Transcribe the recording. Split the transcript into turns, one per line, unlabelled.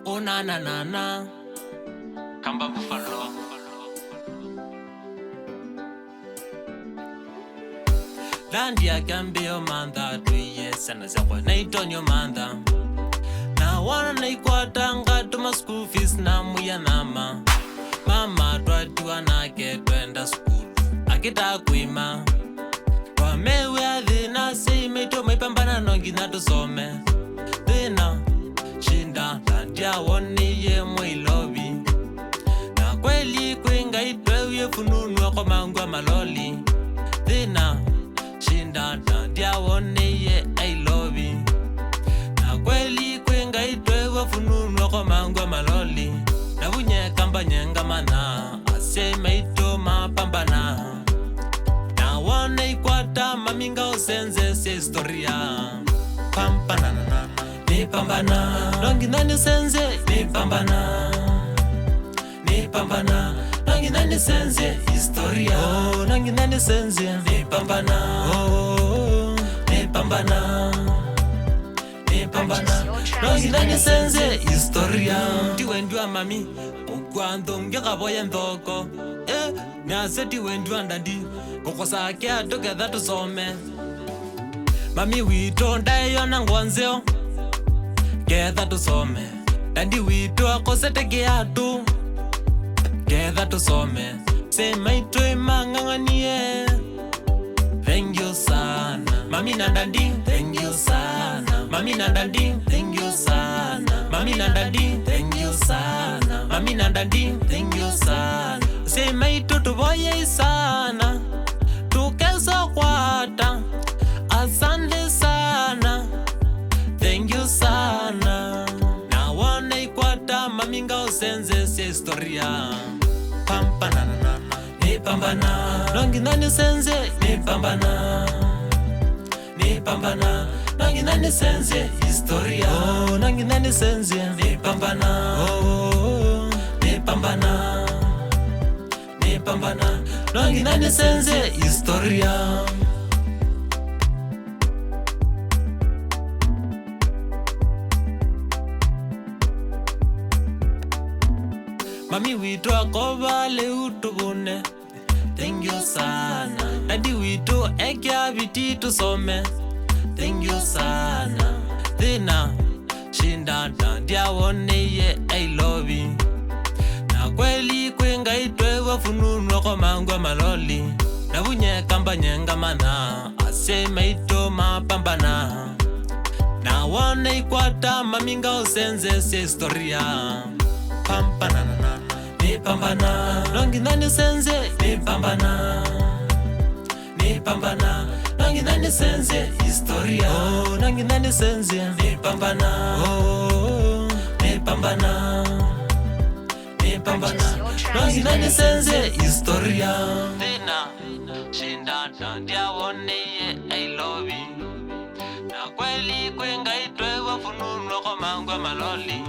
Oh na na na na Kamba Buffalo Landi ya gambio manda 2 years and zakwa na itonyo manda na wana na ikwatanga tuma school fees na muya nama mama twatiwa na ketwenda school akita kuima kwa mewe adhina seimito maipambana nongi na tusome dhina shinda landia woni ye mwilobi na kweli kuinga itwewe fununua kwa mangwa maloli dhina shinda landia woni ye I love you na kweli kuinga itwewe fununua kwa mangwa maloli na bunye kamba nyenga mana asema ito mapambana na wana ikwata maminga usenze se historia pampana ni pambana nongi nani senze ni pambana nongi nani senze historia oh nongi nani senze ni pambana oh ni pambana nongi nani senze historia diwe ndwa mami ugwando ngekaboye ndoko nyaseti wendwa ndandi kokosa kya together tusome mami wito ndayo na ngwanzeo getha tusome ndandi wito akosete kiatu getha tusome sema ito imanganganie thank you sana mami na ndandi thank you sana mami na ndandi thank you sana mami na ndandi thank you sana mami na ndandi thank you sana sema ito tuboye sana tukeso kwata asante sana thank you sana na wana ikwata maminga usenze se historia pampana ni pambana nongi nani senze ni pambana nongi nani senze historia oh nongi nani senze ni pambana oh ni pambana nongi nani senze historia mami wito akobale utubune thank you sana nadi wito ekya biti tusome thank you sana dhina shinda ndia wone ye I love you na kweli kuinga itwewe fununua kwa mangwa maloli na bunye kamba nyenga mana asema ito mapambana na wana ikwata maminga usenze se historia pampana ni pambana nongi nani senze ni pambana nongi nani senze historia oh nongi nani senze ni pambana oh ni pambana nongi nani senze historia dhina shinda ndia wone ye I love you na kweli kuinga itwewe fununua kwa mangwa maloli